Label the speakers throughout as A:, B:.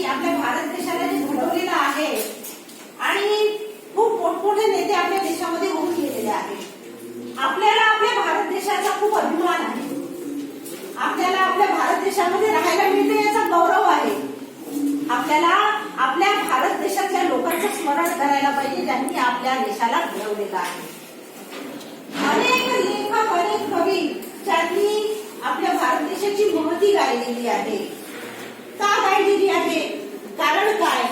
A: नेत्यांनी आपल्या भारत देशाला जे घडवलेलं आहे आणि खूप मोठमोठे नेते आपल्या देशामध्ये होऊन गेलेले आहेत. आपल्याला आपल्या भारत देशाचा खूप अभिमान आहे. आपल्याला आपल्या भारत देशामध्ये राहायला मिळते याचा गौरव आहे. आपल्याला आपल्या भारत देशाच्या लोकांचं स्मरण करायला पाहिजे ज्यांनी आपल्या देशाला घडवलेलं आहे. अनेक लेखक अनेक कवी ज्यांनी आपल्या भारत देशाची महती गायलेली आहे. का गायलेली आहे, कारण काय,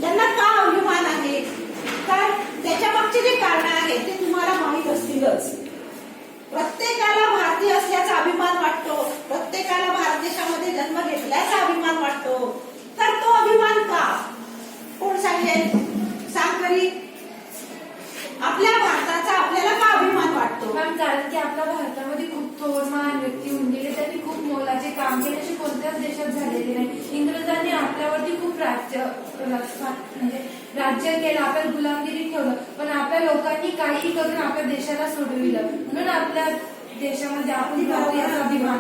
A: त्यांना का अभिमान आहे, तर त्याच्या मागचे जे कारण आहे ते तुम्हाला माहीत असतीलच. प्रत्येकाला भारतीय असल्याचा अभिमान वाटतो, प्रत्येकाला भारत देशामध्ये जन्म घेतल्याचा अभिमान वाटतो. तर तो अभिमान का, कोण सांगेल, सांग तरी. आपल्या भारताचा आपल्याला का अभिमान वाटतो?
B: कारण की आपल्या भारतामध्ये खूप थोर महान व्यक्ती होऊन गेले, त्यांनी खूप मोलाचे काम केले, असे कोणत्याच देशात झालेले नाही. इंग्रजांनी आपल्यावरती खूप राज्य केलं, आपल्याला गुलामगिरी ठेवलं, पण आपल्या लोकांनी काही करून आपल्या देशाला सोडविलं. म्हणून आपल्या देशामध्ये आपण भारतीयाचा अभिमान.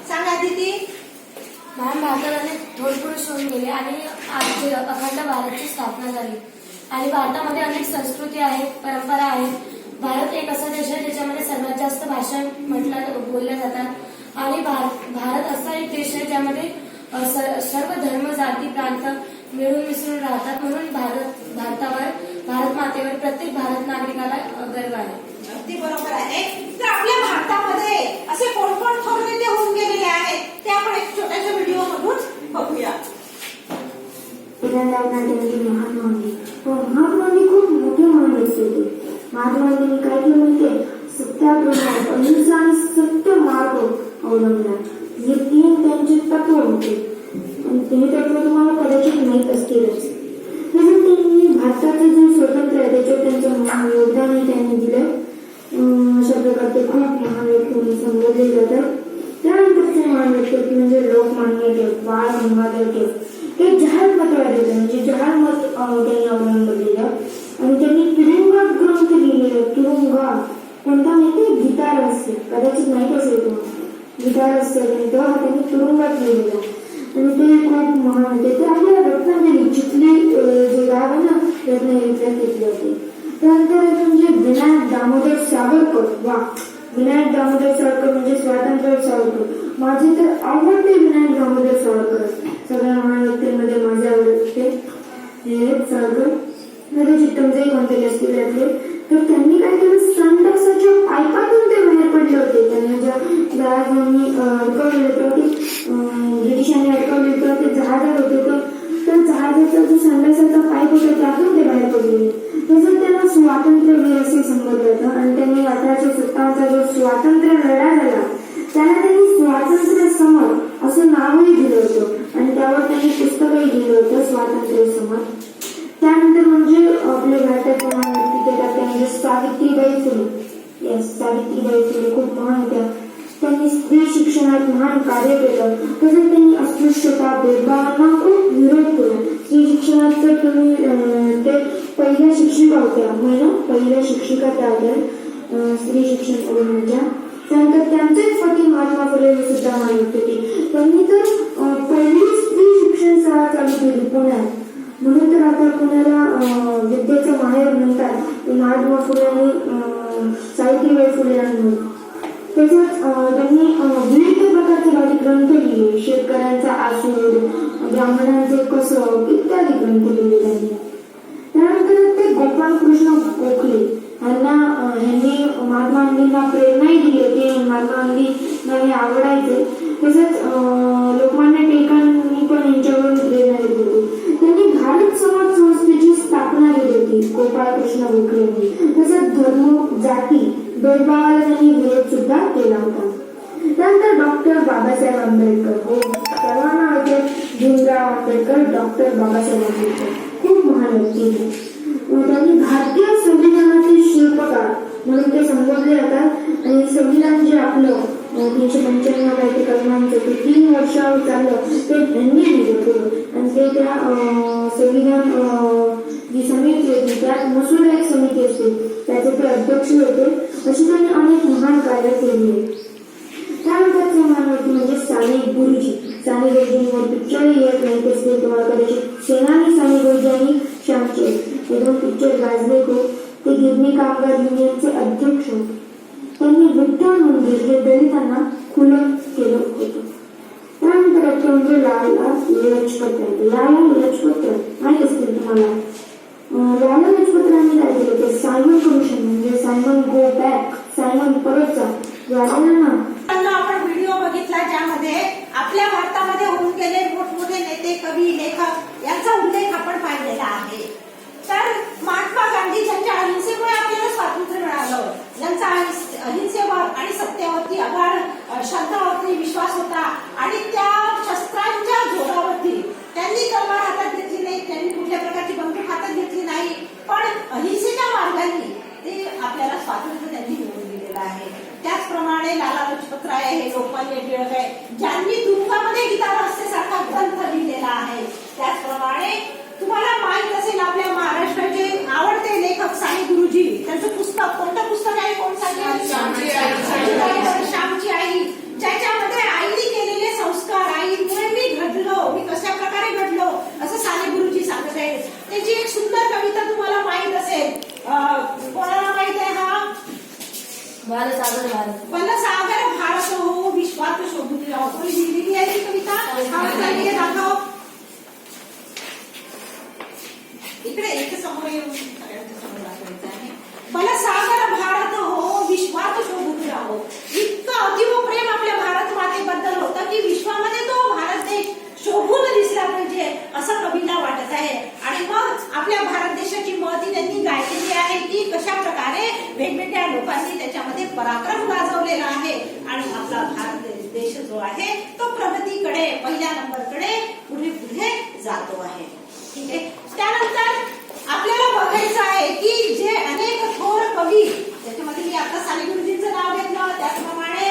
A: सांगा दीदी.
C: भारतात अनेक थोर पुरुष होऊन गेले आणि आज अखंड भारताची स्थापना झाली. आणि भारतामध्ये अनेक संस्कृती आहेत, परंपरा आहेत. भारत एक असा देश आहे ज्याच्यामध्ये सर्वात जास्त भाषा बोलल्या जातात. आणि भारत असा एक देश आहे ज्यामध्ये सर्व धर्म, जाती, प्रांत मिळून मिसळून राहतात. म्हणून भारत मातेवर प्रत्येक भारत नागरिकाला गर्व आहे.
A: अगदी बरोबर आहे. तर आपल्या भारतामध्ये असे कोण थोर नेते होऊन गेलेले आहेत ते आपण एक छोट्याशा व्हिडिओ मधून बघूया.
D: महात्मा गांधी खूप मोठे महान व्यक्ती होते. महात्मा गांधींनी काय केलं माहितीये, सत्याग्रह, अहिंसा आणि सत्य मार्ग अवलंबला. हे तीन त्यांचे तत्व होते आणि ते तत्व तुम्हाला कदाचित माहीत असतीलच. तसंच त्यांनी भारताचे जे स्वातंत्र्य आहे त्याच्यावर त्यांचं योगदानही त्यांनी दिलं. अशा प्रकारचे खूप महान व्यक्ती म्हणून संबोधले जातात. त्यानंतरचे महान व्यक्ती म्हणजे लोकमान्य टिळक, बाळ गंगाधर टिळक. ते जहाल मतवादी होते, म्हणजे जहाल मत त्यांनी अवलंबलेलं आणि त्यांनी तुरुंगात ग्रंथ लिहिलेलं. तुरुंगात कोणता माहिती, गीता रहस्य, कदाचित माहित असेल तुम्हाला. गीता रहस्य ग्रंथ हा त्यांनी तुरुंगात लिहिलेला आणि ते खूप महान होते. ते आपल्या रत्नागिरी चिखली जे गाव आहे ना, रत्नागिरीला घेतले होते. त्यानंतर म्हणजे विनायक दामोदर सावरकर. वा, विनायक दामोदर सावरकर म्हणजे स्वातंत्र्य सावरकर. माझे तर आवडते विनायक दामोदर सावरकर. सगळ्या महान व्यक्तींमध्ये माझे आवडते हे सावरकर. कदाचित तुमचेही कोणते असतील त्यातले. तर त्यांनी काय केलं, संडासाच्या पाईपातून ते बाहेर पडले होते. त्यांना जहाजांनी अडकवले होते, ब्रिटिशांनी अडकवले होते, ते जहाजात होते. तर जहाजाचा जो संडासाचा पाईप होता त्यातून ते बाहेर पडले. तसंच त्यांना स्वातंत्र्यवीर असे संबोधलं होतं आणि त्यांनी 1857चा जो स्वातंत्र्य लढा झाला त्याला त्यांनी स्वातंत्र्य समर असं नावही दिलं होतं आणि त्यावर त्यांनी पुस्तकही लिहिलं होतं, स्वातंत्र्य समर. त्यानंतर म्हणजे आपल्या भारताच्या महान व्यक्ती म्हणजे सावित्रीबाई फुले. सावित्रीबाई फुले खूप महान होत्या. त्यांनी स्त्री शिक्षणात महान कार्य केलं. तसंच त्यांनी अस्पृश्यता, भेदभावांना खूप विरोध केला. स्त्री शिक्षणात तर तुम्ही ते पहिल्या शिक्षिका होत्या, पहिल्या शिक्षिका त्या होत्या स्त्री शिक्षण अभियानाच्या. त्यानंतर त्यांचेच पती महात्मा फुले सुद्धा महान होते. त्यांनी तर पहिली स्त्री शिक्षण शाळा चालू केली पुण्यात. म्हणून तर आता पुण्याला विद्येचं माहेर म्हणतात ते महात्मा फुले आणि सावित्रीबाई फुले यांनी. तसंच त्यांनी विविध प्रकारचे ग्रंथ लिहिले. शेतकऱ्यांचा आसूड, ब्राह्मणांचे कसब इत्यादी ग्रंथ लिहिले त्यांनी. त्यानंतर ते गोपालकृष्ण गोखले यांनी महात्मा गांधींना प्रेरणाही दिली होती. महात्मा गांधींना हे आवडायचे. तसंच लोकमान्य टिळकांनी पण यांच्याकडून प्रेरणा दिली होती. त्यांनी भारत समाज संस्थेची स्थापना केली होती गोपालकृष्ण गोखले यांनी. तसंच धर्म, जाती, भेदभावाला त्यांनी विरोध सुद्धा केला होता. त्यानंतर डॉक्टर बाबासाहेब आंबेडकर. हो, सर्वांना माहिती आहे भीमराव आंबेडकर, डॉक्टर बाबासाहेब आंबेडकर खूप महान व्यक्ती. त्यांनी भारतीय संविधानाचे शिल्पकार म्हणून ते संबोधले जातात. आणि संविधान जे आपलं 395 काहीतरी कलमांचं ते 3 वर्षावर चाललं ते त्यांनी लिहिलं होतं आणि ते त्या संविधान जी समिती होती त्यात मसुदा एक समिती असते त्याचे ते अध्यक्ष होते. अशी त्यांनी अनेक महान कार्य केली. त्यानंतरचे महान व्यक्ती म्हणजे साने गुरुजी. साने गुरुजी समोर पिक्चरही येत नाही तेच तुम्हाला कदाचित सेनानी साने गुरुजी आणि श्यामचे हे दोन पिक्चर गाजले खूप. ते गिरणी कामगार युनियनचे अध्यक्ष होते. त्यांनी विठ्ठल मंदिर हे दलितांना खुलं केलं होतं. त्यानंतर एक म्हणजे लाला लजपत राय. लाला लजपत राय माहित असतील तुम्हाला. लाला लजपत रायांनी काय केलं ते सायमन कमिशन म्हणजे सायमन गो बॅक, सायमन परत जा
A: ना आपण व्हिडिओ बघितला ज्यामध्ये आपल्या भारतामध्ये होऊन गेले मोठमोठे नेते, कवी, लेखक यांचा उल्लेख आपण पाहिलेला आहे. तर महात्मा गांधी ज्यांच्या अहिंसेमुळे आपल्याला स्वातंत्र्य मिळालं, ज्यांचा अहिंसेवर आणि सत्तेवरती अगाध श्रद्धावरती विश्वास होता आणि त्या शस्त्रांच्या जोरावरती त्यांनी तलवार हातात घेतली नाही, त्यांनी कुठल्या प्रकारची बंदूक हातात घेतली नाही, पण अहिंसेच्या मार्गाने ते आपल्याला स्वातंत्र्य त्यांनी मिळवून दिलेलं आहे. त्याचप्रमाणे लाला लजपत राय हे लोकमान्य टिळक आहे ज्यांनी तुरुंगामध्ये गीता रहस्यसारखा ग्रंथ लिहिलेला आहे. त्याचप्रमाणे तुम्हाला माहित असेल आपल्या महाराष्ट्राचे आवडते लेखक साने गुरुजी, त्यांचं पुस्तक कोणतं पुस्तक आहे कोण सांगेल? श्यामची आई, ज्याच्यामध्ये आईने केलेले संस्कार, आईमुळे मी घडलो, मी कशा प्रकारे घडलो असं साने गुरुजी सांगत आहेत. त्याची एक सुंदर कविता तुम्हाला माहित असेल, कोणाला माहित आहे? हा
C: बालसागर भारत.
A: बालसागर भारत हो विश्वात शोभून राहो. कोणी लिहिलेली आहे ही कविता? दाखव इकडे एक समोर येऊन सगळ्यांच्या समोर दाखवायचं आहे. बालसागर भारत हो विश्वात शोभून राहो. इतकं अतीव प्रेम आपल्या भारत मातेबद्दल होतं की विश्वामध्ये तो भारत देश शोभून दिसला पाहिजे असं कवीला वाटत आहे. आणि मग आपल्या भारत देशाची महती त्यांनी गायलेली आहे की कशा प्रकारे वेगवेगळ्या लोकांनी त्याच्यामध्ये पराक्रम गाजवलेला आहे आणि आपला भारत देश जो आहे तो प्रगतीकडे, पहिल्या नंबरकडे पुढे पुढे जातो आहे. ठीक आहे. त्यानंतर आपल्याला बघायचं आहे की जे अनेक थोर कवी, त्याच्यामध्ये मी आता साने गुरुजींचं नाव घेतलं, त्याचप्रमाणे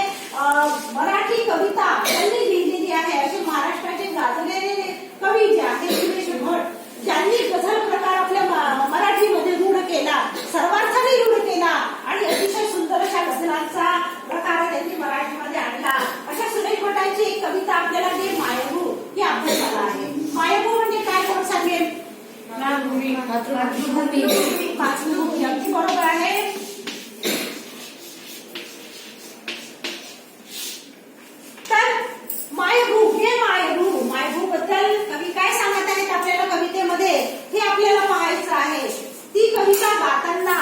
A: मराठी कविता त्यांनी लिहिलेली आहे असे महाराष्ट्राचे गाजलेले कवी जे आहेत सुरेश भट, ज्यांनी गझल प्रकार आपल्या मराठीमध्ये रूढ केला, सर्वार्थाने रूढ केला आणि अतिशय सुंदर अशा गझलांचा प्रकार त्यांनी मराठीमध्ये आणला. अशा सुरेश भटांची एक कविता आपल्याला जी मायभू ही अभ्यासाला आहे. मायभू म्हणजे काय कोण सांगेल?
B: मातृभूमी.
A: मातृभूमी अगदी बरोबर आहे. तर मायभू हे मायभू बद्दल कवी काय सांगत आहेत आपल्याला कवितेमध्ये हे आपल्याला पाहायचं आहे. ती कविता गाताना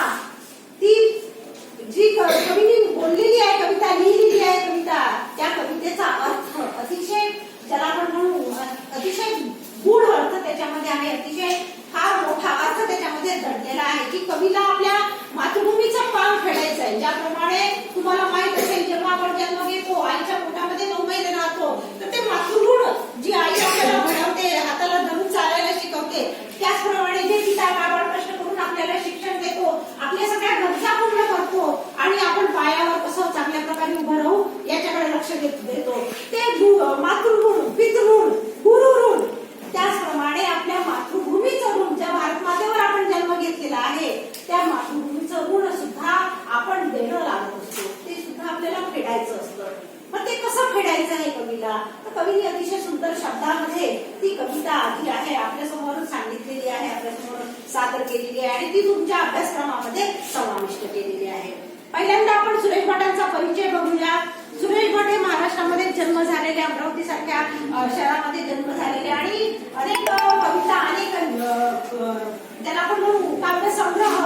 A: ती जी कवीने बोललेली आहे, कविता लिहिलेली आहे, कविता त्या कवितेचा अर्थ अतिशय, ज्याला आपण म्हणू अतिशय गूढ अर्थ त्याच्यामध्ये आहे, अतिशय फार मोठा अर्थ त्याच्यामध्ये दडलेला आहे की कवीला आपल्या मातृभूमीचं पान फेडायचं आहे. ज्याप्रमाणे तुम्हाला माहित असेल जेव्हा आपण जन्म घेतो, आईच्या पोटामध्ये 9 महिने राहतो, तर ते मातृऋण जी आई आपल्याला घडवते, हाताला धरून चालायला शिकवते, त्याचप्रमाणे जे पिता बाबा कष्ट करून आपल्याला शिक्षण देतो, आपल्या सगळ्या गरजा पूर्ण करतो आणि आपण पायावर कसं चांगल्या प्रकारे उभं राहू याच्याकडे लक्ष देतो, ते मातृऋण, पितृऋण, गुरुऋण, त्याचप्रमाणे आपल्या मातृभूमीचं ऋण, ज्या भारत मातेवर आपण जन्म घेतलेला आहे त्या मातृभूमीचं ऋण सुद्धा आपण देणं लागत असतो, ते सुद्धा आपल्याला फेडायचं असतं. मग ते कसं फेडायचं आहे कवीला? तर कवीने अतिशय सुंदर शब्दामध्ये ती कविता आधी आहे आपल्यासमोर सांगितलेली आहे, आपल्यासमोर सादर केलेली आहे आणि ती तुमच्या अभ्यासक्रमामध्ये समाविष्ट केलेली आहे. पहिल्यांदा आपण सुरेश भटांचा परिचय बघूया. सुरेश भट हे महाराष्ट्रामध्ये जन्म झालेले, अमरावती सारख्या शहरामध्ये जन्म झालेले आणि अनेक कविता, अनेक ज्याला आपण म्हणू काव्यसंग्रह,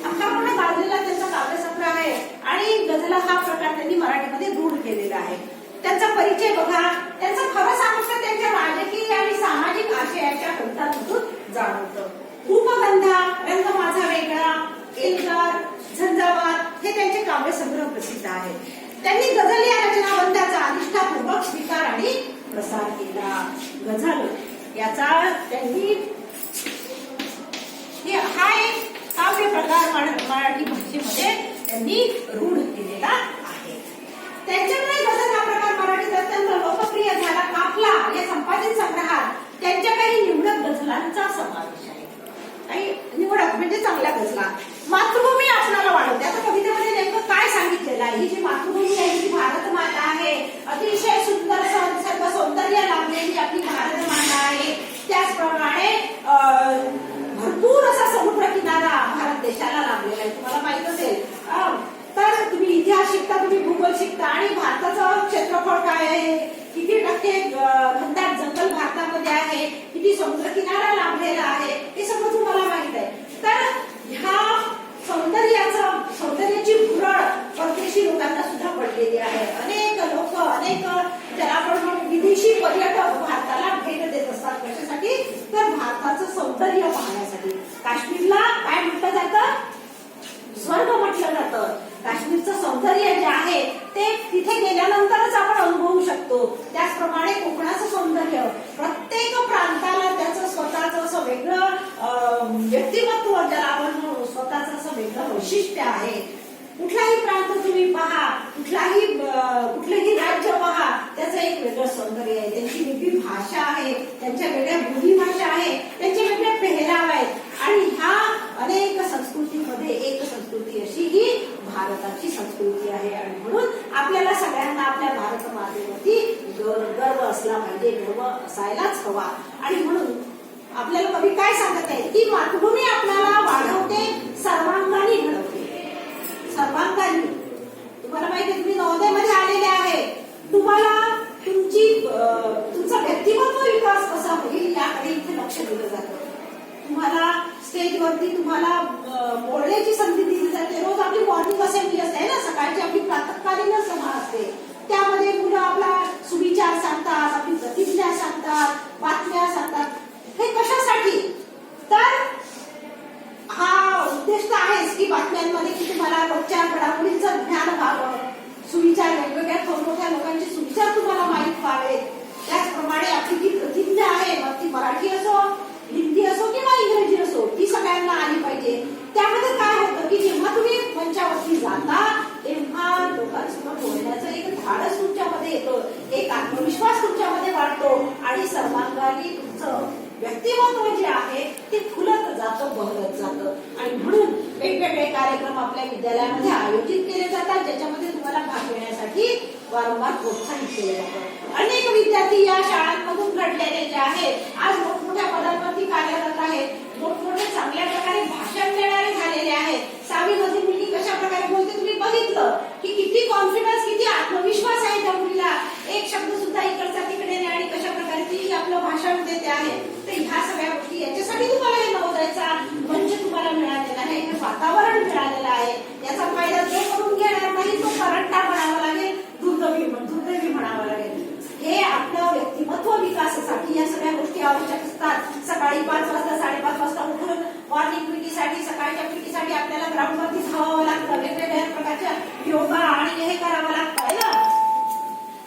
A: अख्खापणे गाजलेला त्यांचा काव्यसंग्रह आहे आणि गझला हा प्रकार त्यांनी मराठीमध्ये रूढ केलेला आहे. त्यांचा परिचय बघा. त्यांचं खरं सांगतं त्यांच्या राजकीय आणि सामाजिक आशयाच्या कवितांमधून जाणवतं. रूपगंधा, रंग माझा वेगळा, एल्गार, झंझावात हे त्यांचे काव्यसंग्रह प्रसिद्ध आहेत. त्यांनी गझल या रचनाबंधाचा निष्ठापूर्वक स्वीकार आणि प्रसार केला. गझल याचा त्यांनी हा एक काव्य प्रकार मराठी भाषेमध्ये त्यांनी रूढ केलेला आहे. त्यांच्यामुळे गझल हा प्रकार मराठीत अत्यंत लोकप्रिय झाला. काफला या संपादित संग्रहात त्यांच्या काही निवडक गझलांचा समावेश आहे. काही निवडक म्हणजे चांगल्या गझला. मातृभूमी आपणाला वाढवते. आता कवितेमध्ये नेमकं काय सांगितलेलं आहे? ही जी मातृभूमी आहे, ही भारत माता आहे, अतिशय सुंदर सर्व सौंदर्य लाभलेली किती समुद्रकिनारा लाभलेला आहे हे सगळं तुम्हाला माहित आहे. तर ह्या सौंदर्याची भुरळ परदेशी लोकांना सुद्धा पडलेली आहे. अनेक लोक ज्याला आपण म्हणू विदेशी पर्यटक भारताला भेट देत असतात. कशासाठी? तर भारताचं सौंदर्य पाहण्यासाठी. काश्मीरला काय म्हटलं जातं? स्वर्ग म्हटलं जातं. काश्मीरचं सौंदर्य जे आहे ते तिथे गेल्यानंतरच आपण अनुभवू शकतो. त्याचप्रमाणे कोकणाचं सौंदर्य, प्रत्येक प्रांताला त्याचं स्वतःचं असं वेगळं व्यक्तिमत्व, ज्याला आपण म्हणू स्वतःचं असं वेगळं वैशिष्ट्य आहे. कुठलाही प्रांत तुम्ही पहा, कुठलेही राज्य पहा, त्याचं एक वेगळं सौंदर्य आहे. त्यांची वेगळी भाषा आहे, त्यांच्या वेगळ्या बोलीभाषा आहे, त्यांचे वेगळे पेहराव आहेत. आणि ह्या अनेक संस्कृतीमध्ये एक संस्कृती अशी ही भारताची संस्कृती आहे. आणि म्हणून आपल्याला सगळ्यांना आपल्या भारत मातेवरती गर्व असला पाहिजे, गर्व असायलाच हवा. आणि म्हणून आपल्याला कवी काय सांगत आहे की मातृभूमी आपल्याला वाढवते, सर्वांगाने घडवते. सर्वांगाने. तुम्हाला माहिती आहे, तुम्ही नवोदयमध्ये आलेले आहे, तुम्हाला तुमचा व्यक्तिमत्व विकास कसा होईल याकडे इथे लक्ष दिलं जातं. तुम्हाला स्टेजवरती तुम्हाला बोलण्याची संधी दिली जाते. रोज आपली मॉर्निंग असेंब्ली असते ना, सकाळची आपली प्रातःकालीन सभा असते. त्यामध्ये मुलं आपला सुविचार सांगतात, आपली प्रतिज्ञा सांगतात, बातम्या सांगतात. हे कशासाठी? तर हा उद्देश तर आहेच की बातम्यांमध्ये की तुम्हाला रोजच्या घडामोडींचं ज्ञान व्हावं, सुविचार वेगवेगळ्या मोठ्या लोकांचे सुविचार तुम्हाला माहीत व्हावेत. त्याचप्रमाणे आपली जी प्रतिज्ञा आहे, मग ती मराठी असो, हिंदी असो किंवा इंग्रजी असो, ती सगळ्यांना आली पाहिजे. त्यामध्ये काय होतं की जेव्हा तुम्ही मंचावरती जाता तेव्हा लोकांसमोर बोलण्याचं एक धाडस तुमच्यामध्ये येतं, एक आत्मविश्वास तुमच्यामध्ये वाढतो आणि सर्वांगाने तुमचं व्यक्तिमत्व जे आहे ते फुलत जातं, बहरत जातं. आणि म्हणून वेगवेगळे कार्यक्रम आपल्या विद्यालयामध्ये आयोजित केले जातात, ज्याच्यामध्ये तुम्हाला भाग घेण्यासाठी वारंवार प्रोत्साहित केले जातं. अनेक विद्यार्थी या शाळांमधून घडलेले जे आहेत आज मोठमोठ्या पदांवरती कार्यरत आहेत, मोठमोठे चांगल्या प्रकारे भाषण देणारे झालेले आहेत. 6वी मध्ये मुलगी कशा प्रकारे बोलते तुम्ही बघितलं की किती कॉन्फिडन्स, किती आत्मविश्वास आहे त्या मुलीला. एक शब्द सुद्धा इकडचा तिकडे नाही आणि कशा प्रकारे ती आपलं भाषण देते आहे. तर ह्या सगळ्या गोष्टी याच्यासाठी तुम्हाला हे नवोदयचा मंच तुम्हाला मिळालेला आहे, हे वातावरण मिळालेलं आहे. याचा फायदा जो करून घेणार नाही तो करंटा म्हणावा लागेल, दुर्दैवी म्हणावा लागेल. हे आपलं व्यक्तिमत्व विकासासाठी या सगळ्या गोष्टी आवश्यक असतात. सकाळी 5 वाजता 5:30 वाजता उठून मॉर्निंग पीटीसाठी, सकाळच्या पीटीसाठी आपल्याला ग्राउंडवरती धावावं लागतं. वेगवेगळ्या प्रकारच्या योगा आणि हे करावं लागतं ना.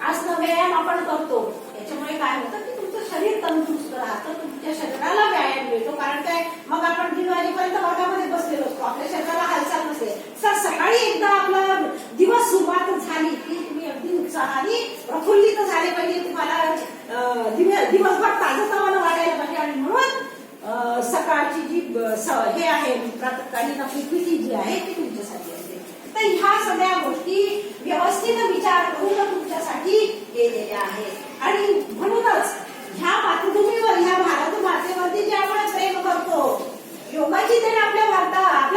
A: आज व्यायाम आपण करतो, याच्यामुळे काय होतं की तुमचं शरीर तंदुरुस्त राहतं, तुमच्या शरीराला व्यायाम मिळतो. कारण काय, मग आपण 3 वाजेपर्यंत वर्गामध्ये बसलेलो असतो, आपल्या शरीराला हालचाल नसते. तर सकाळी एकदा आपला दिवस सुरुवात झाली की तुम्ही अगदी उत्साहाने प्रफुल्लित झाले पाहिजे, तुम्हाला दिवसभर ताजंतवानं वाढायला पाहिजे. आणि म्हणून सकाळची जी हे आहे प्रातःकालीन आपली पीटी जी आहे ती तुमच्यासाठी असते. तर ह्या सगळ्या गोष्टी व्यवस्थित विचार करून तुमच्यासाठी केलेल्या आहेत. आणि म्हणूनच ह्या मातृभूमीवर, ह्या भारत मातेवरती जे आपण प्रेम करतो, योगाची देण आपल्या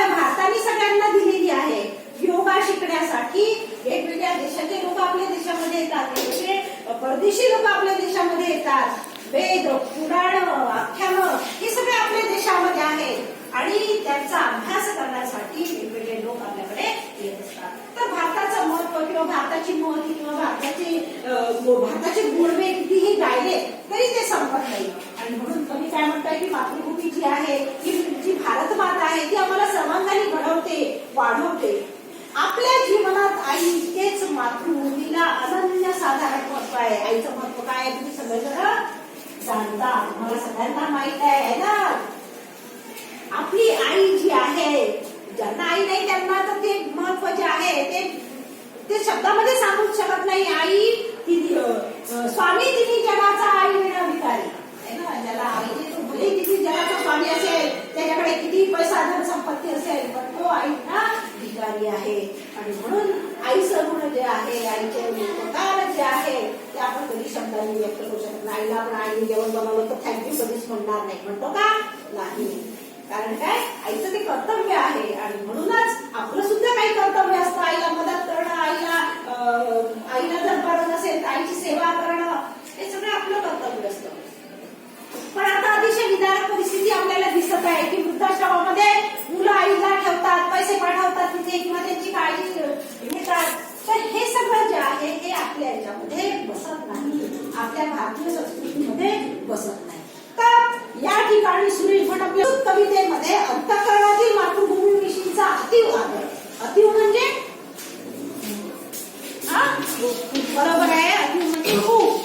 A: भारताने सगळ्यांना दिलेली आहे. योगा शिकण्यासाठी वेगवेगळ्या देशाचे लोक आपल्या देशामध्ये येतात, वेगवेगळे परदेशी लोक आपल्या देशामध्ये येतात. वेद, पुराण, आख्यानं हे सगळे आपल्या देशामध्ये आहेत आणि त्यांचा अभ्यास करण्यासाठी वेगवेगळे लोक आपल्याकडे येत असतात. तर भारताचं महत्व किंवा भारताची महती किंवा भारताचे गुणवे कितीही गायले तरी ते संपत नाही. आणि म्हणून कवी काय म्हणताय की मातृभूमी जी आहे, जी भारत माता आहे, ती आम्हाला सर्वांगाने घडवते, वाढवते. आपल्या जीवनात आई इतकेच मातृभूमीला अनन्यसाधारण महत्व आहे. आईचं महत्व काय आहे तुम्ही सगळेजण जाणता, तुम्हाला सगळ्यांना माहित आहे ना. आपली आई जी आहे, ज्यांना आई नाही त्यांना तर ते महत्व जे आहे ते शब्दामध्ये सांगूच शकत नाही. आई स्वामी तिने जगाचा आई विना भिकारी आहे ना. ज्याला आई भले किती जगाचा स्वामी असेल, त्याच्याकडे किती पैसा धन संपत्ती असेल, पण तो आई ना भिकारी आहे. आणि म्हणून आईचं गुण जे आहे, आईचे उपकार जे आहे ते आपण कधी शब्दांनी व्यक्त करू शकत नाही. आईला आपण आईने जेवण बनवलं तर थँक्यू कधीच म्हणणार नाही, म्हणतो का? नाही. कारण काय, आईचं ते कर्तव्य आहे. आणि म्हणूनच आपलं सुद्धा काही कर्तव्य असतं. आईला मदत करणं, आईला जर बरं नसेल तर आईची सेवा करणं, हे सगळं आपलं कर्तव्य असतं. पण आता आदर. अतीव म्हणजे हा बरोबर आहे. अतीव म्हणजे खूप.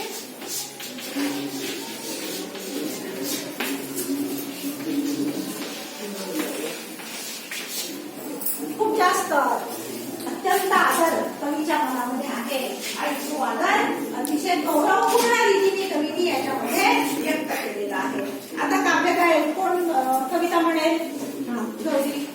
A: खूप जास्त अत्यंत आदर कवीच्या मनामध्ये आहे आणि तो आदर अतिशय गौरवपूर्ण रीतीने कवीने याच्यामध्ये व्यक्त केलेला आहे. आता काव्य काय कोण कविता म्हणेल? गौरी.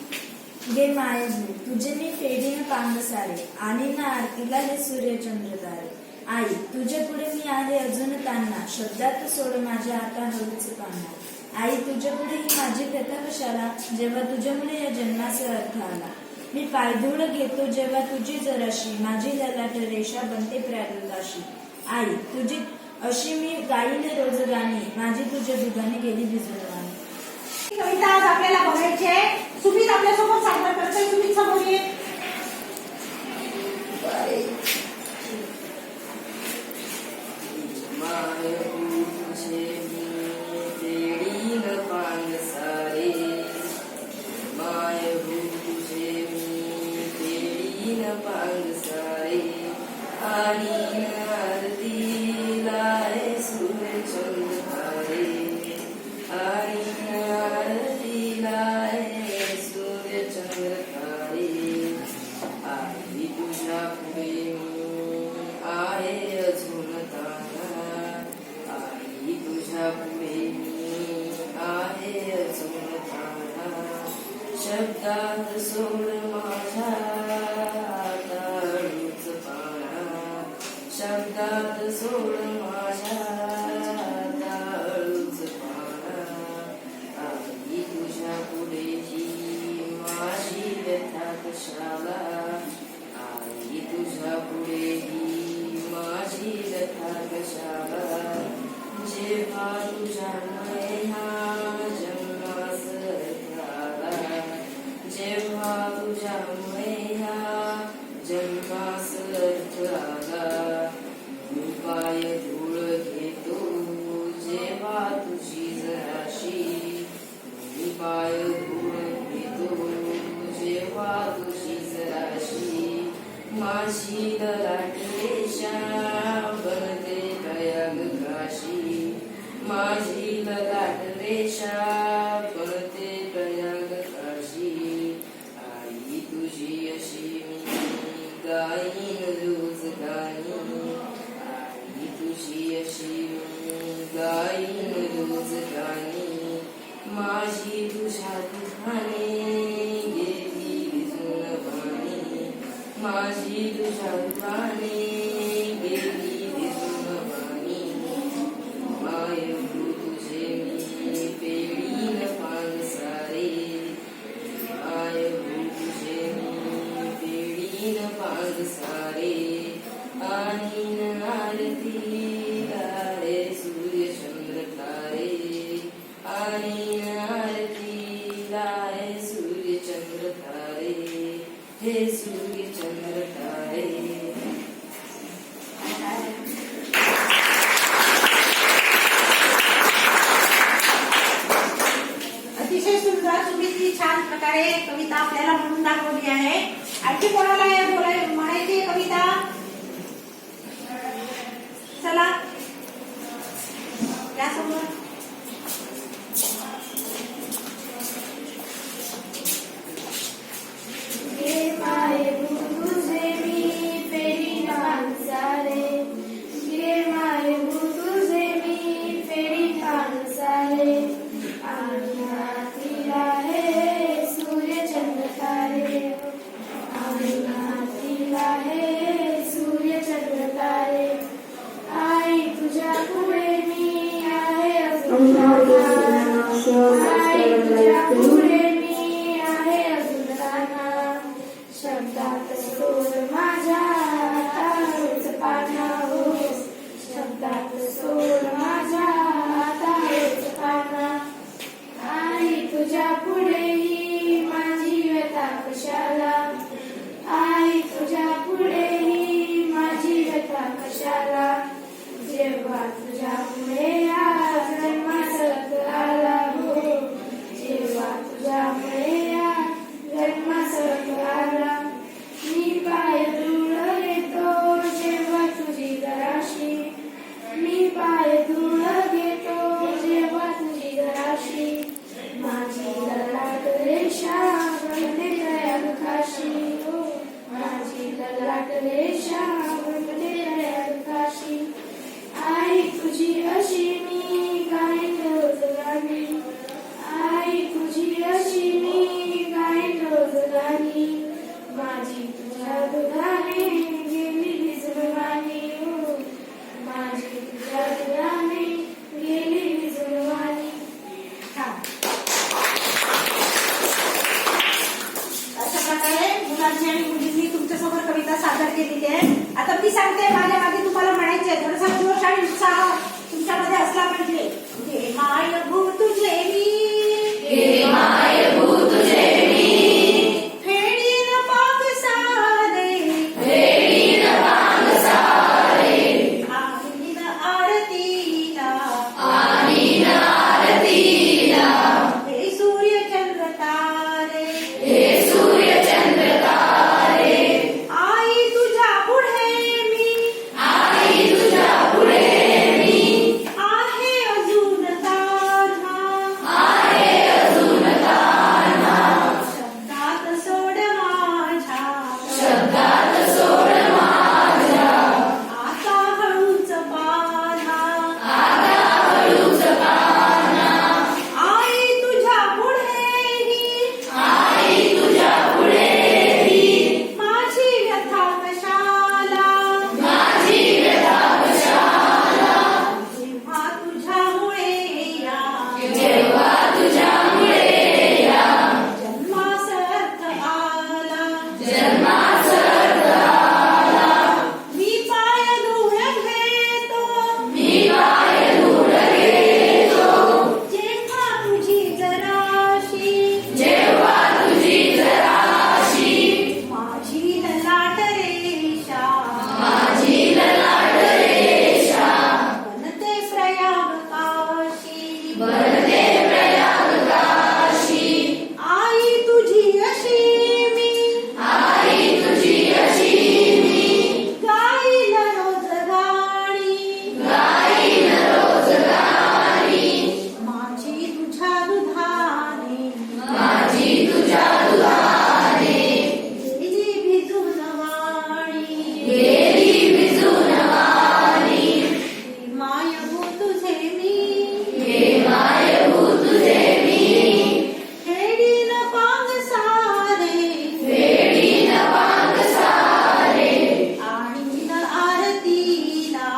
E: गे मायेने तुझे मी फेडीन पांग सारे आणि ना आरतीला हे सूर्यचंद्र तारे. आई तुझे पुढे मी आहे अजून तान्हा शब्दात सोड माझ्या आता हळूच पाना. आई तुझ्या पुढे ही माझी व्यथा कशाला जेव्हा तुझ्यामुळे या जन्माचा अर्थ आला. मी पायधूळ घेतो जेव्हा तुझी जराशी माझी ललाट रेषा बनते प्रागुताशी. आई तुझी अशी मी गाईन रोज गाणी माझी तुझ्या दुधाने गेली भिजून वाणी.
A: कविता आज आपल्याला बघायची आहे. सुमित आपल्यासोबत सादर करतोय. सुमित समोर ये.
F: शब्दात सोड माझ्या ताळूच पाना. शब्दात सोड माझ्या ताळूच पाना. आई तुझ्या पुढे ही माझी व्यथा कशाला. आई तुझ्या पुढे ही माझी व्यथा कशाला. जेव्हा तुझ्यामुळे ह्या जन्मास आला. जेव्हा तुझ्यामुळे ह्या जन्मास अर्थ आला. मी पाय धूळ घेतो जेव्हा तुझी जराशी. मी पाय धूळ घेतो जेव्हा तुझी जराशी. माझी ललाट रेषा बनते प्रयाग काशी. माझी ललाट रेषा बनते प्रयाग काशी. आई तुझी अशी मी गाईन रोज गाणी. आई तुझी अशी मी गाईन रोज गाणी. माझी तुझ्या दुखाने गेली भिजून वाणी. माझी तुझ्या दुखाने गेली भिजून वाणी. मायू तुझे मी पेडीन पान सारे. मायू तुझे मी पेडीन पान सारे. आणि आरतीला रे सूर्यचंद्र तारे. आणि आरतीला रे सूर्यचंद्र तारे. हे सूर्यचंद्र तारे.
A: अतिशय सुंदर सुमितनी छान प्रकारे कविता आपल्याला म्हणून दाखवली आहे. आणखी कोणाला म्हणायची कविता? चला यासमोर.
C: गे माये तुझे मी फेरी पानसारे. गे माये तुझे मी फेरी पानसारे. आणि आरतीला हे सूर्यचंद्र तारे. आणि आरतीला हे सूर्यचंद्र तारे. आई तुझ्या पुढे मी आहे अजून ताना. आई तुझ्या पुढे मी आहे अजून ताना. शब्दात सोड माझ्या ताळूच पाना. हो शब्दात सोड माझ्या ताळूच पाना. आई तुझ्या पुढेही माझी व्यथा कशाला. आई तुझ्या पुढेही माझी व्यथा कशाला. जेव्हा तुझ्यामुळे या जन्मास अर्थ आला. हो जेव्हा तुझ्यामुळे या जन्मास अर्थ आला.
D: दाटले श्याम काशी आई तुझी अशी मी गाईन रोज गाणी आई तुझी अशी मी गाईन रोज गाणी माझी तुझ्या दुधाने गेली भिजून वाणी हो माझी तुझ्या दुधाने गेली भिजून वाणी.
A: अशा प्रकारे मुलांनी आणि मुलींनी तुमच्यासमोर कविता सादर केलेली आहे. आता मी सांगते, माझ्या मागे तुम्हाला म्हणायचे आहे, थोडासा जोश आणि उत्साह तुमच्यामध्ये असला पाहिजे. हे माय भू तुझे मी,
F: हे माय भू तुझे मी,
A: फेडीन पाग सारे,
F: फेडीन पांग सारे,
A: आईन आरतीला,
F: आईन आरतीला,
A: हे सूर्य चंद्र तारे,
F: हे सूर्य चंद्र तारे,
A: आई तुझ्या पुढे मी,
F: आई तुझ्या पुढे मी,
A: आहे अजून तान्हा,
F: आहे अजून तान्हा,
A: शब्दात सोड माझ्या,
F: शब्दात सोड माझ्या,
A: आता हळूच पान्हा,
F: आता हळूच पान्हा,
A: आई तुझ्या पुढेही,
F: आई तुझ्या पुढेही,
A: माझी व्यथा कशाला,
F: माझी व्यथा कशाला,
A: जेव्हा तुझ्यामुळे या
F: जेव्हा तुझ्यामुळे या
A: जन्मास अर्थ आला,
F: जन्मास अर्थ आला,
A: मी पाय धूळ घेतो,
F: मी पाय धूळ घेतो,
A: जेव्हा तुझी जराशी,
F: जेव्हा तुझी जराशी,
A: माझी ललाट रेषा,
F: माझी ललाट रेषा,
A: बनते प्रयाग काशी,
F: बनते प्रयाग काशी,
A: आई तुझी अशी मी,
F: आई तुझी अशी मी,
A: गाईल रोज गाणी,
F: गाईन रोज गाणी,
A: माझी तुझ्या दुधाने,
F: माझी तुझ्या दुधाने,
A: गेली भिजून वाणी,
F: गेली भिजून वाणी,
A: हे माय भू तुझे मी,
F: हे माय भू तुझे मी,
A: खेडीन पांग सारे,
F: फेडीन पांग सारे,
A: आणीन आरतीला,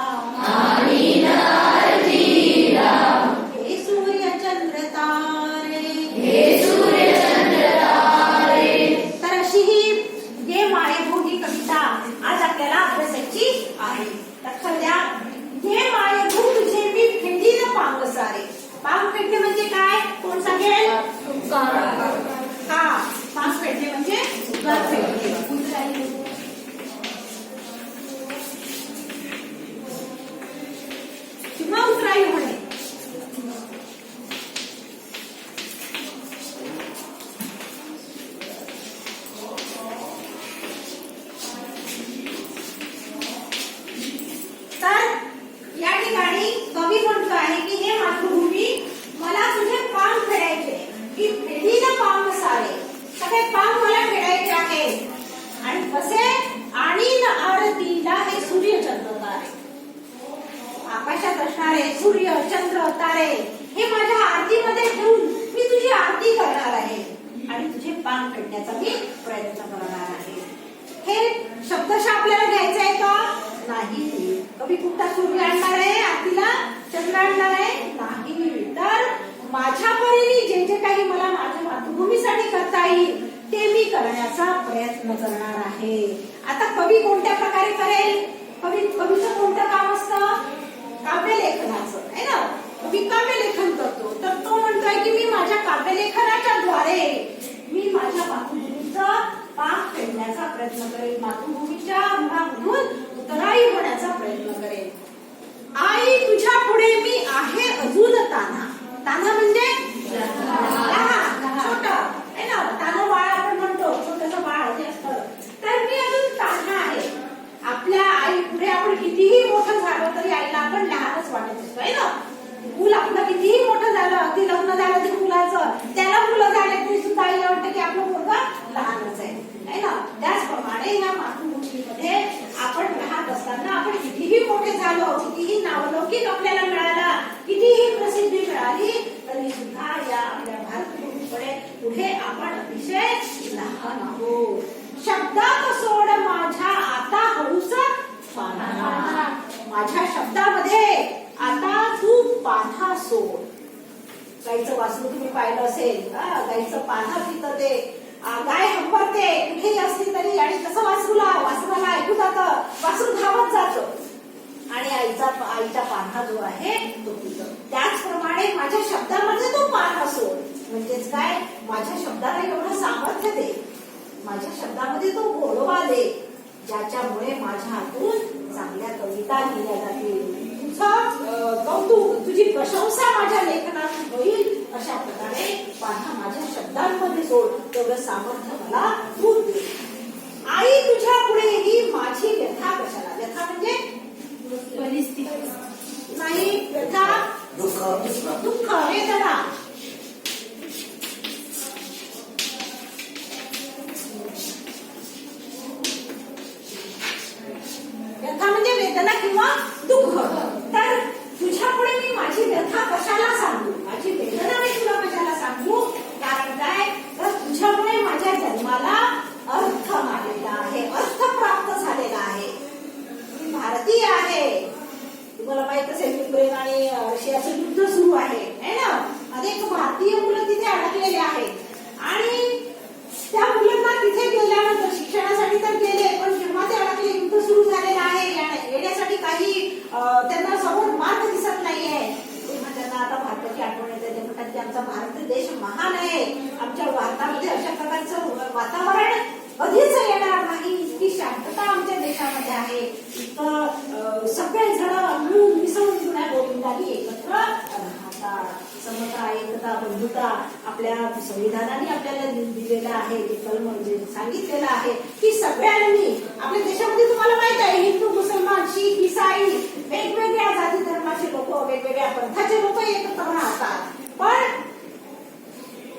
F: आईन आरतीला,
A: हे सूर्य चंद्र तारे.
F: हे सूर्य चंद्र तारे.
A: तर अशी ही ये मायेभू ही कविता आज आपल्याला अभ्यासाची आहे. लक्षात द्या, ये मायेभू तुझे मी फेडीन पांग सारे. पांग फेडणे म्हणजे काय, कोण सांगेल? हा, पांग फेडणे म्हणजे उद्गार फेडणे. किंवा उतराई होणे. तर या ठिकाणी कवी म्हणतो आहे की हे मातृभूमी, मला तुझे पांग फेडायचे, की फेडीन पांग सारे, सगळे पांग मला फेडायचे आहे. आणि कसे, आणीन आरतीला हे सूर्य चंद्र तारे, आकाशात असणारे सूर्य चंद्र तारे हे माझ्या आरतीमध्ये ठेवून मी तुझी आरती करणार आहे आणि तुझे पांग फेडण्याचा मी प्रयत्न करणार आहे. हे शब्दशः आपल्याला घ्यायचं आहे का? नाही. कवी कुठला सूर्य आणणार आहे आरतीला, चंद्र आणणार आहे? नाही. तर माझ्या परीने जे जे काही मला माझ्या मातृभूमीसाठी करता येईल ते मी करण्याचा प्रयत्न करणार आहे. आता कवी कोणत्या प्रकारे करेल? कवीचं कोणतं काम असतं? काव्यलेखनाचं आहे ना. कवी काव्यलेखन करतो, तर तो म्हणतोय की मी माझ्या काव्यलेखनाच्या द्वारे मी माझ्या मातृभूमीचा पांग फेडण्याचा प्रयत्न करेल, मातृभूमीच्या ऋणामधून उतराई होण्याचा प्रयत्न करेल. आई तुझ्या पुढे मी आहे अजून तान्हा. तान्हा म्हणजे छोटा आहे ना, तान्हा बाळ आपण म्हणतो, छोटंसं बाळ जे असतं. तर मी अजून तान्हा आहे. आपल्या आई पुढे आपण कितीही मोठं झालं तरी आईला आपण लहानच वाटत असतो आहे ना. मूल आपलं कितीही मोठं झालं, अगदी लग्न झालं ते मुलाचं, त्याला मुलं झाले तरी सुद्धा आईला वाटतं की आपलं मुलगा लहानच आहे ना. त्याचप्रमाणे त्याचप्रमाणे या मातृभूमीमध्ये आपण राहत असताना आपण कितीही मोठे झालो, कितीही नावलौकिक आपल्याला मिळाला, कितीही प्रसिद्धी मिळाली, तरी सुद्धा या आपल्या भारतभूमीकडे पुढे आपण अतिशय लहान आहोत. शब्दात सोड माझ्या आता हळूच पान्हा. माझ्या शब्दामध्ये आता तू पान्हा सोड. गाईचं वासरू तुम्ही पाहिलं असेल, गाईचं पान्हा पितं ते, गाय हंबरते कुठेही असली तरी, आणि कसं वासराला ऐकू जातं, वासरू धावत जातं आणि आईचा पान्हा जो आहे तो पितं. त्याचप्रमाणे माझ्या शब्दामध्ये तो पान्हा सोड. म्हणजेच काय, माझ्या शब्दाला एवढं सामर्थ्य दे, माझ्या शब्दामध्ये तो गोडवा दे, ज्याच्यामुळे माझ्या हातून चांगल्या कविता लिहिल्या जातील, तुझं कौतुक, तुझी प्रशंसा माझ्या लेखनात होईल. अशा प्रकारे पान्हा माझ्या शब्दांमध्ये सोड, तेवढं सामर्थ्य मला तू दे. आई तुझ्या पुढे ही माझी व्यथा कशाला. व्यथा म्हणजे
B: परिस्थिती
A: नाही, व्यथा दुःख वेदना. व्यथा म्हणजे वेदना किंवा दुःख. तर तुझ्या पुढे मी माझी व्यथा कशाला सांगू, माझी वेदना मी तुला कशाला सांगू. कारण काय, तर तुझ्यामुळे माझ्या जन्माला अर्थ आलेला आहे, अर्थ प्राप्त झालेला आहे. मी भारतीय आहे. तुम्हाला माहित असेल युक्रेन आणि रशियाचं युद्ध सुरू आहे ना. अनेक भारतीय मुलं तिथे अडकलेले आहेत आणि त्या मुलांना तिथे गेल्यानंतर शिक्षणासाठी तर गेले, पण जेव्हा ते अडकले, युद्ध सुरू झालेलं आहे, येण्यासाठी काही त्यांना समोर मार्ग दिसत नाहीये, तेव्हा त्यांना आता भारताची आठवण येते. ते म्हणतात की आमचा भारत देश महान आहे, आमच्या भारतामध्ये अशा प्रकारचं वातावरण कधीच येणार नाही, इतकी शांतता आमच्या देशामध्ये आहे, इतकं सगळेजण मिळून मिसळून जुन्या गोविंदानी एकत्र राहतात. समता, एकता, बंधुता आपल्या संविधानाने आपल्याला दिलेलं आहे. ते कलम म्हणजे सांगितलेलं आहे की सगळ्यांनी आपल्या देशामध्ये, तुम्हाला माहित आहे, हिंदू, मुसलमान, शीख, ईसाई, वेगवेगळ्या जाती धर्माचे लोक, वेगवेगळ्या पंथाचे लोक एकत्र राहतात. पण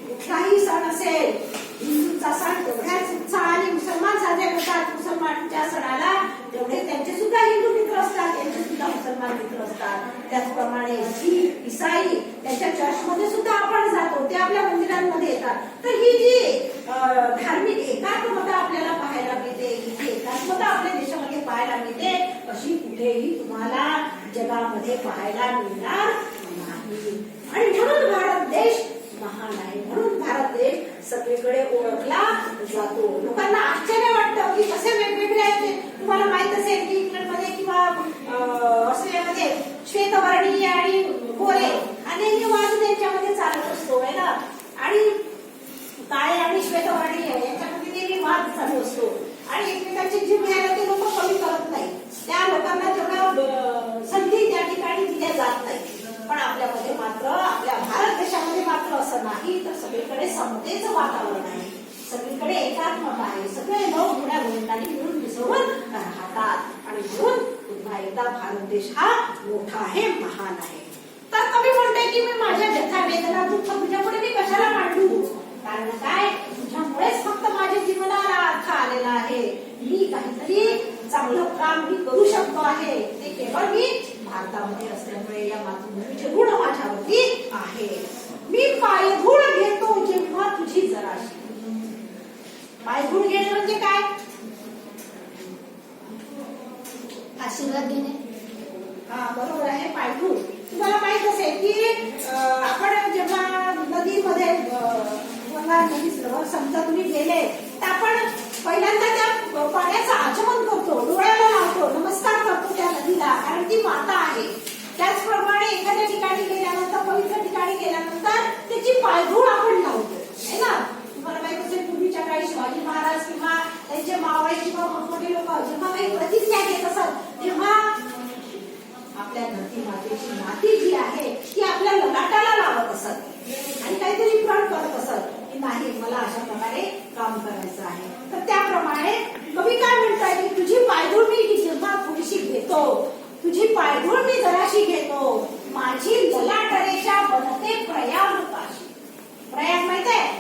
A: कुठलाही सण असेल, हिंदूंचा सण तेवढ्याच उत्साहाने मुसलमान साजरे करतात, मुसलमानच्या सणाला तेवढे त्यांचे सुद्धा हिंदू मित्र असतात, त्यांचे सुद्धा मुसलमान मित्र असतात. त्याचप्रमाणे शीख, ईसाई त्यांच्या चर्चमध्ये सुद्धा आपण जातो, ते आपल्या मंदिरांमध्ये येतात. तर ही जी धार्मिक एकात्मता आपल्याला पाहायला मिळते, ही एकात्मता आपल्या देशामध्ये पाहायला मिळते, अशी कुठेही तुम्हाला जगामध्ये पाहायला मिळणार नाही. आणि म्हणून भारत देश महान आहे, म्हणून भारत देश सगळीकडे ओळखला जातो. लोकांना आश्चर्य वाटतं की कसे वेगवेगळे आहेत. तुम्हाला माहित असेल की इंग्लंडमध्ये किंवा ऑस्ट्रेलियामध्ये श्वेतवर्णीय आणि गोरे अनेक वाद त्यांच्यामध्ये चालत असतो आहे ना. आणि काळे आणि श्वेतवर्णीय यांच्यामध्ये नेहमी वाद चालू असतो आणि एकमेकांची जीव घ्यायला ते लोक कमी करत नाही. त्या लोकांना तेवढं संधी त्या ठिकाणी दिल्या जात नाही. पण आपल्यामध्ये मात्र, आपल्या भारत देशामध्ये मात्र असं नाही, तर सगळीकडे समतेचं वातावरण आहे, सगळीकडे एकात्मता आहे, सगळे लोक जुन्या गोविंदांनी मिळून मिसळून राहतात. आणि म्हणून पुन्हा एकदा भारत देश हा मोठा आहे, महान आहे. तर कवी म्हणते की मी माझ्या व्यथा, वेदना, दुःख तुझ्यापुढे मी कशाला मांडू. कारण काय, तुझ्यामुळेच फक्त माझ्या जीवनाला अर्थ आलेला आहे. मी काहीतरी चांगलं काम मी करू शकतो आहे, ते केवळ मी भारतामध्ये असल्यामुळे. या मातृभूमीचे ऋण माझ्यावरती आहे. मी पायधूळ घेतो जेव्हा तुझी जराशी. पायधूळ घेणं म्हणजे काय,
C: आशीर्वाद देणे.
A: हा बरोबर आहे, पायधूळ. तुम्हाला माहित असेल की आपण जेव्हा नदीमध्ये, गंगा नदी समजा तुम्ही गेले, तर आपण पहिल्यांदा त्या पाण्याचं आचमन करतो, डोळ्याला लावतो, नमस्कार करतो त्या नदीला, कारण ती माता आहे. त्याचप्रमाणे एखाद्या ठिकाणी गेल्यानंतर, पवित्र ठिकाणी गेल्यानंतर त्याची पायधूळ आपण लावतो है ना. तुम्हाला माहित असेल पूर्वीच्या काळी शिवाजी महाराज किंवा त्यांचे मावळे किंवा मोठमोठे लोक जेव्हा काही प्रतिज्ञा घेत असत, तेव्हा आपल्या धरती मातेची माती जी आहे ती आपल्या ललाटाला लावत असत आणि काहीतरी प्रण करत असत की नाही, मला अशा प्रकारे काम करायचं आहे. तर त्याप्रमाणे कवी काय म्हणताय की तुझी पायधूळ मी जेव्हा थोडीशी घेतो, तुझी पायधूळ मी जराशी घेतो, माझी ललाट रेषा बनते प्रयाग काशी. प्रयाग माहित आहे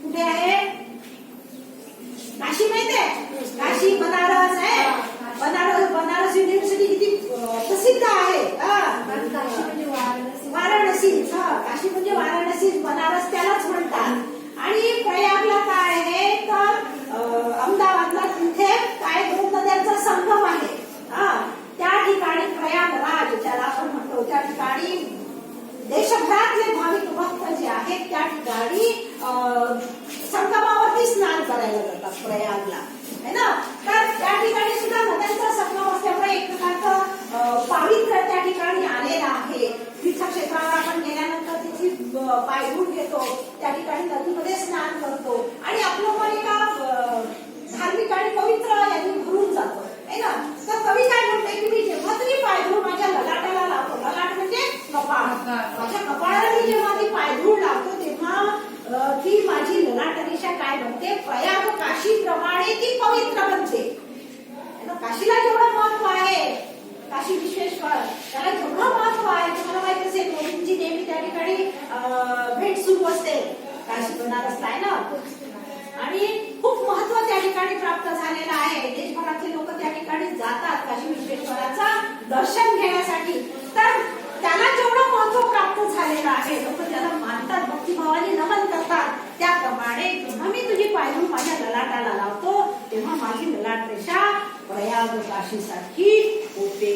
A: कुठे आहे, काशी माहितीये? काशी बनारस आहे. बनारस युनिव्हर्सिटी किती प्रसिद्ध आहे.
B: काशी म्हणजे वाराणसी.
A: वाराणसी. काशी म्हणजे वाराणसी, बनारस त्यालाच म्हणतात. आणि प्रयागला काय आहे तर अहमदाबादला तिथे काय 2 नद्यांचा संगम आहे. त्या ठिकाणी प्रयागराज ज्याला आपण म्हणतो, त्या ठिकाणी देशभरातले भाविक भक्त जे आहेत त्या ठिकाणी संगमावरती स्नान करायला जातात प्रयागला, है ना. तर त्या ठिकाणी सुद्धा नद्यांचा संगम असल्यामुळे एक प्रकारचं पावित्र्य त्या ठिकाणी आलेलं आहे. तीर्थक्षेत्रावर आपण गेल्यानंतर तिथे पाय धुवून घेतो, त्या ठिकाणी नदीमध्ये स्नान करतो आणि आपलं मन एका धार्मिक आणि पवित्र यांनी भरून जातो, है ना. तर कवी काय म्हणते की मी जेव्हा तरी पाय धुवून माझ्या ललाटाला लावतो, ललाट म्हणजे कपाळ, माझ्या कपाळाला मी जेव्हा मी पाय धुवून लावतो तेव्हा ती माझी ललाट रेषा काय बनते, प्रयाग काशी प्रमाणे ती पवित्र बनते. काशीला जेवढं महत्व आहे, काशी विश्वेश्वर त्याला जेवढं महत्व आहे तुम्हाला माहित असेल. मोदींची नेहमी त्या ठिकाणी भेट सुरू असते काशी बनारसला, आहे ना. आणि खूप महत्व त्या ठिकाणी प्राप्त झालेलं आहे. देशभरातले लोक त्या ठिकाणी जातात काशी विश्वेश्वराचा दर्शन घेण्यासाठी. तर त्याला जेवढं महत्व प्राप्त झालेलं आहे, लोक त्याला मानतात, भक्तिभावाने नमन करतात. त्याप्रमाणे जेव्हा मी तुझी पायधून माझ्या ललाटाला लावतो तेव्हा माझी ललाट रेषा प्रयाग काशीसाठी होते.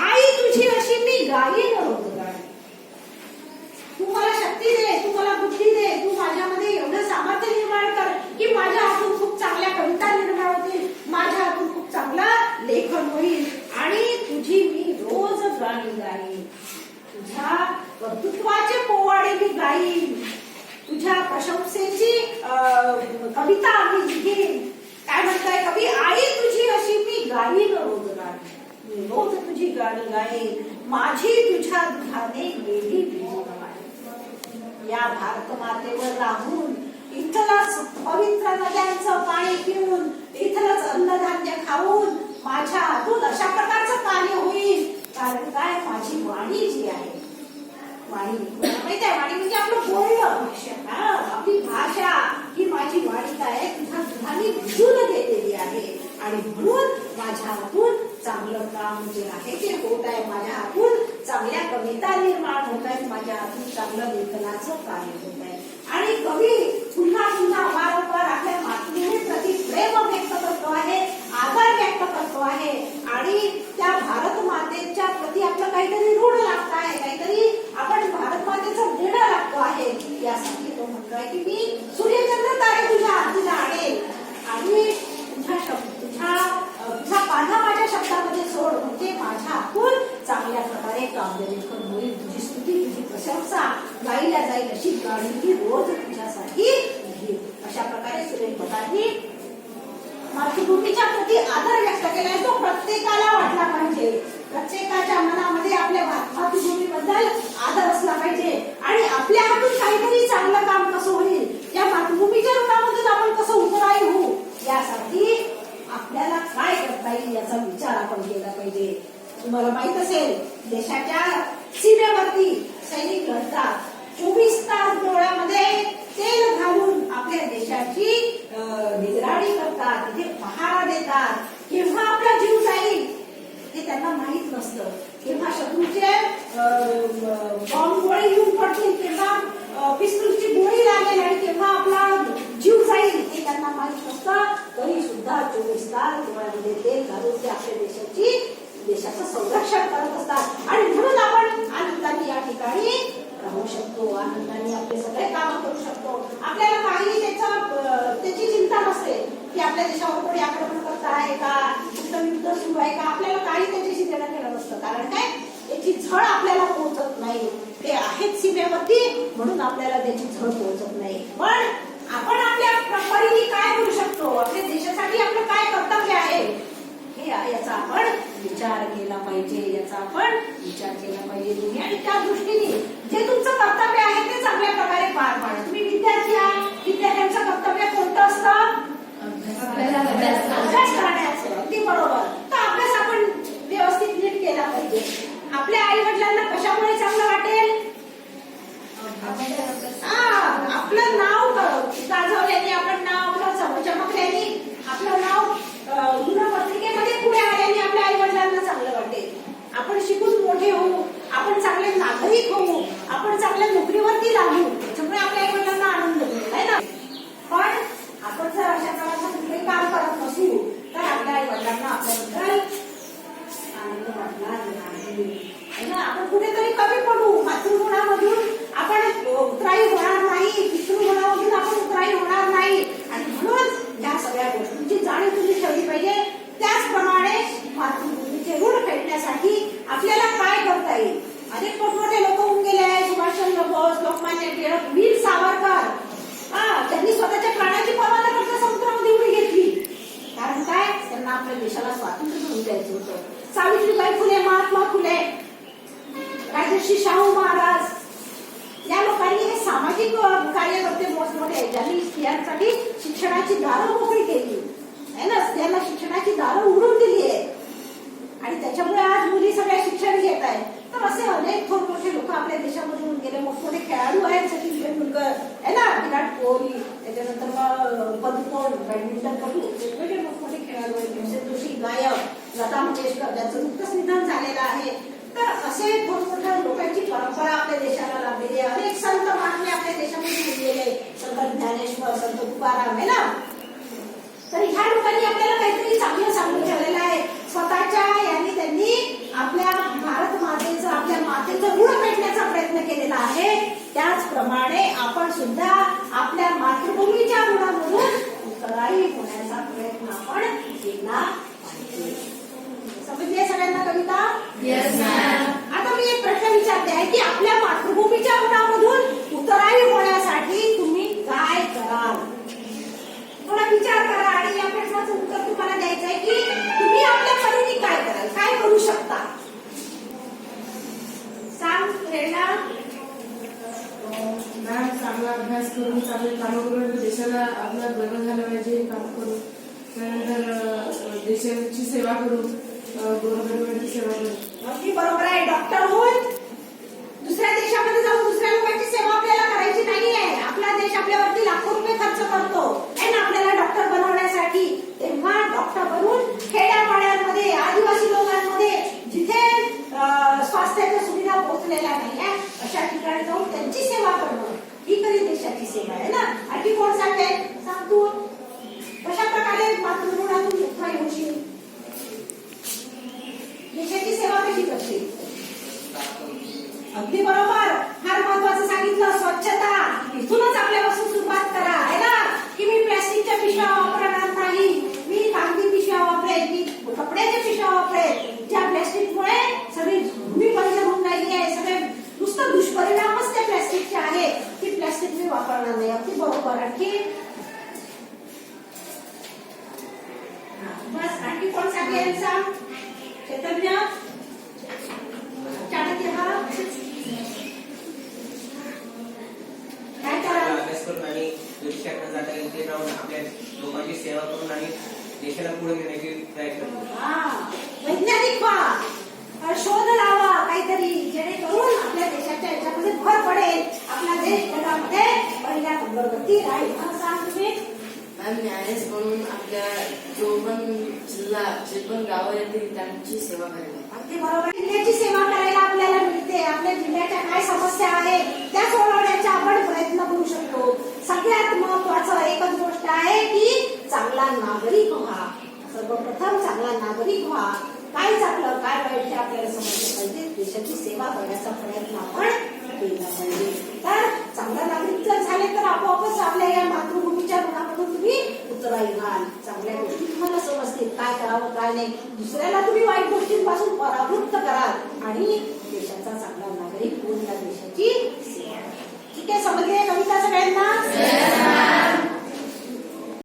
A: आई तुझी अशी मी गायीन रोजगारी. तू मला शक्ती दे, तू मला बुद्धी दे, तू माझ्यामध्ये एवढं सामर्थ्य निर्माण कर की माझ्या हातून खूप चांगल्या कविता निर्माण होतील, माझ्या हातून खूप चांगलं लेखन होईल आणि तुझी मी रोज गाणी गाईन. तुझ्या कर्तृत्वाचे पोवाडे मी गाईन, तुझ्या प्रशंसेची कविता मी लिहीन. काय म्हणताय कवी, आई तुझी अशी मी गाईन रोज गाणी, मी रोज तुझी गाणी गाईन, माझी तुझ्या दुधाने गेली या भारत मातेवर राहून, इथलच पवित्र नद्यांचं पाणी पिऊन, इथलच अन्नधान्य खाऊन माझ्या हातून अशा प्रकारचं कार्य होईल. कारण काय, माझी वाणी जी आहे, वाणी माहिती आहे, वाणी म्हणजे आपलं बोलणं, आपली भाषा, ही माझी वाणी काय तुझ्या दुधाने भिजून घेतलेली आहे. आणि म्हणून माझ्या हातून चांगलं काम जे आहे ते होत आहे, माझ्या हातून चांगल्या कविता निर्माण होत आहेत, माझ्या हातून चांगलं लेखनाचं कार्य होत आहे. आणि कवी पुन्हा पुन्हा वारंवार आपल्या मातृभूमीप्रती प्रेम व्यक्त करतो आहे, आदर व्यक्त करतो आहे आणि त्या भारत मातेच्या प्रती आपलं काहीतरी ऋण लागतं आहे, काहीतरी आपण भारत मातेचं देणं लागतो आहे. यासाठी तो म्हणतोय की मी सूर्यचंद्र तारे तुझ्या हातीला आणेल आणि तुझा पाढा माझ्या शब्दामध्ये सोड, म्हणजे माझ्या हातून चांगल्या प्रकारे काव्यलेखन होईल, तुझी स्तुती, तुझी प्रशंसा गायला जाईल अशी गाणी ही रोज तुझ्यासाठी घेईल. अशा प्रकारे सुरेश भटांनी मातृभूमीच्या प्रती आदर व्यक्त केलाय. तो प्रत्येकाला वाटला पाहिजे, प्रत्येकाच्या मनामध्ये आपल्या मातृभूमीबद्दल आदर असला पाहिजे आणि आपल्या हातून काहीतरी चांगलं काम कसं होईल, या मातृभूमीच्या ऋणामधून आपण कसं उतराई होऊ, यासाठी आपल्याला काय करता येईल याचा विचार आपण केला पाहिजे. तुम्हाला माहित असेल देशाच्या सीमेवरती सैनिक लढतात, 24 तास डोळ्यामध्ये तेल घालून आपल्या देशाची निगराणी करतात, तिथे पहारा देतात. केव्हा आपला जीव जाईल हे त्यांना माहित नसतं, केव्हा शत्रूचे बॉम्ब गोळी येऊन पडतील, केव्हा पिस्तूलची गोळी लागेल आणि केव्हा आपला जीव जाईल हे त्यांना माहित नसतं. तरी सुद्धा 24 तास डोळ्यामध्ये तेल घालून ते आपल्या देशाचं संरक्षण करत असतात आणि म्हणून आपण आनंदाने या ठिकाणी राहू शकतो, आनंदाने आपले सगळे काम करू शकतो. आपल्याला काही त्याची चिंता नसते की आपल्या देशावर कोणी आक्रमण करत आहे का, युद्ध सुरू आहे का, आपल्याला काही त्याच्याशी देणं घेणं नसतं. कारण काय, त्याची झळ आपल्याला पोहोचत नाही, ते आहेत सीमेवरती म्हणून आपल्याला त्याची झळ पोहोचत नाही. पण आपण आपल्या परीने काय करू शकतो, आपल्या देशासाठी आपलं काय कर्तव्य आहे याचा आपण विचार केला पाहिजे, याचा आपण विचार केला पाहिजे तुम्ही. आणि त्या दृष्टीने जे तुमचं कर्तव्य आहे ते चांगल्या प्रकारे पार पाडा. तुम्ही विद्यार्थी आहात, विद्यार्थ्यांचं कर्तव्य कोणतं असतं, अभ्यास करण्याचं. अगदी बरोबर. तर अभ्यास आपण व्यवस्थित नीट केला पाहिजे. आपल्या आई वडिलांना कशामुळे चांगलं वाटेल, आपलं नाव गाजवल्याने, आपण नाव आपलं चमकल्याने वडिलांना आपल्याबद्दल आनंद वाटणार नाही है ना. आपण कुठेतरी कमी पडू, मातृगुणामधून आपण उतराई होणार नाही, पितृगुणामधून आपण उतराई होणार नाही. आणि म्हणून या सगळ्या गोष्टींची जाणीव तुम्ही ठेवली पाहिजे. त्याचप्रमाणे मातृभूमीचे ऋण फेडण्यासाठी आपल्याला काय करता येईल. अनेक मोठमोठे लोक होऊन गेले आहे. सुभाषचंद्र बोस, लोकमान्य टिळक, वीर सावरकर, त्यांनी स्वतःच्या प्राणाची पर्वा न करता समुद्रामध्ये उडी घेतली. कारण काय, त्यांना आपल्या देशाला स्वातंत्र्य मिळवून द्यायचं होतं. सावित्रीबाई फुले, महात्मा फुले, राजर्षी शाहू महाराज या लोकांनी हे सामाजिक कार्यकर्ते मोठमोठे, ज्यांनी स्त्रियांसाठी शिक्षणाची दारं मोकळी केली आहे ना, स्त्रियांना शिक्षणाची दारं उघडून दिली आहे. आणि त्याच्यामुळे आज मुली सगळ्या शिक्षण घेत आहेत. तर असे अनेक मोठमोठे लोक आपल्या देशामध्ये होऊन गेले. मोठमोठे खेळाडू आहेत, सचिन तेंडुलकर आहे ना, विराट कोहली, त्याच्यानंतर मग पदुकोण, बॅडमिंटनपटू, वेगवेगळे मोठमोठे खेळाडू आहेत. भीमसेन जोशी, गायक, लता मंगेशकर, ज्यांचं नुकतंच निधन झालेलं आहे. तर असे मोठमोठ्या लोकांची परंपरा आपल्या देशाला लाभलेली आहे. अनेक संत महात्मे आपल्या देशामध्ये होऊन गेले. संत ज्ञानेश्वर, संत तुकाराम आहे ना. तर ह्या लोकांनी आपल्याला काहीतरी चांगलं सांगून ठेवलेलं आहे. स्वतःच्या यांनी त्यांनी आपल्या भारत मातेचं, आपल्या मातेचं ऋण फेडण्याचा प्रयत्न केलेला आहे. त्याचप्रमाणे आपण सुद्धा आपल्या मातृभूमीच्या ऋणामधून उतराई होण्याचा प्रयत्न आपण केला पाहिजे. समजली सगळ्यांना कविता? आता मी एक प्रश्न विचारते आहे की आपल्या मातृभूमीच्या ऋणामधून उतराई होण्यासाठी तुम्ही काय कराल. थोडा विचार करा आणि या प्रश्नाचं उत्तर तुम्हाला द्यायचं आहे की तुम्ही आपल्या परीने काय कराल, काय करू शकता. सांग प्रेरणा.
B: चांगला अभ्यास करून, चांगले कामं करून देशाला आपला गर्व झाला पाहिजे. हे काम करू, त्यानंतर देशाची सेवा करू, गोरगरिबांची सेवा करू.
A: अगदी बरोबर आहे. डॉक्टर होऊन दुसऱ्या देशामध्ये जाऊन दुसऱ्या लोकांची सेवा आपल्याला करायची नाही आहे. आपला देश आपल्यावरती लाखो रुपये खर्च करतो आहे ना आपल्याला डॉक्टर बनवण्यासाठी. तेव्हा डॉक्टर बनवून खेड्यापाड्यांमध्ये, आदिवासी लोकांमध्ये जिथे स्वास्थ्याच्या सुविधा पोहोचलेल्या नाही आहे अशा ठिकाणी जाऊन त्यांची सेवा करणं ही खरी देशाची सेवा आहे ना. आणखी कोण सांगते, सांग तू. कशा प्रकारे मातृगुणातून उतराई होशील, देशाची सेवा कशी करशील. अगदी बरोबर. फार महत्वाचं सांगितलं, स्वच्छता. इथूनच आपल्यापासून सुरुवात करा आहे ना. की मी प्लॅस्टिकच्या पिशव्या वापरणार नाही, मी कागदी पिशव्या वापरेन, मी कपड्याच्या पिशव्या वापरेन. ज्या प्लॅस्टिकमुळे सगळी भूमी बंजर होऊन राहिली आहे, सगळे नुसतं दुष्परिणामच त्या प्लॅस्टिकचे आहे. ती प्लॅस्टिक मी वापरणार नाही. अगदी बरोबर. आणखी बस. आणखी कोण सांगेल सांग. चैतन्य, चाणक्य हा काय करा.
G: अभ्यास करून आणि देशाकडे जाता येईल ते जाऊन आपल्या लोकांची सेवा करून आणि देशाला पुढे नेण्याची प्रयत्न करू.
A: वैज्ञानिक व्हा, शोध लावा काहीतरी, जेणेकरून आपल्या देशाच्या याच्यामध्ये भर पडेल. आपला देश जगामध्ये पहिल्या नंबरवरती राहील. सांग तुम्ही.
F: मॅम, न्यायाधीश म्हणून आपल्या जो पण जिल्हा, जे पण गावं येतील त्यांची सेवा करायला.
A: अगदी बरोबर. जिल्ह्याची सेवा करायला आपल्याला मिळते. आपल्या जिल्ह्याच्या काय समस्या आहेत त्या सोडवण्याचा आपण प्रयत्न करू शकतो. सगळ्यात महत्वाचं एकच गोष्ट आहे की चांगला नागरिक व्हा. सर्वप्रथम चांगला नागरिक व्हा. काय चांगलं काय वाईट हे आपल्याला समजलं पाहिजे. देशाची सेवा करण्याचा प्रयत्न आपण केला पाहिजे. तर चांगला नागरिक जर झाले तर आपोआपच आपल्या या मातृभूमीच्या ऋणामधून तुम्ही उतराई व्हाल. चांगल्या गोष्टी तुम्हाला समजतील, काय करावं काय नाही. दुसऱ्याला तुम्ही वाईट गोष्टींपासून परावृत्त कराल आणि देशाचा चांगला नागरिक होऊन या देशाची सेवा. ठीक आहे, समजली कविता सगळ्यांना.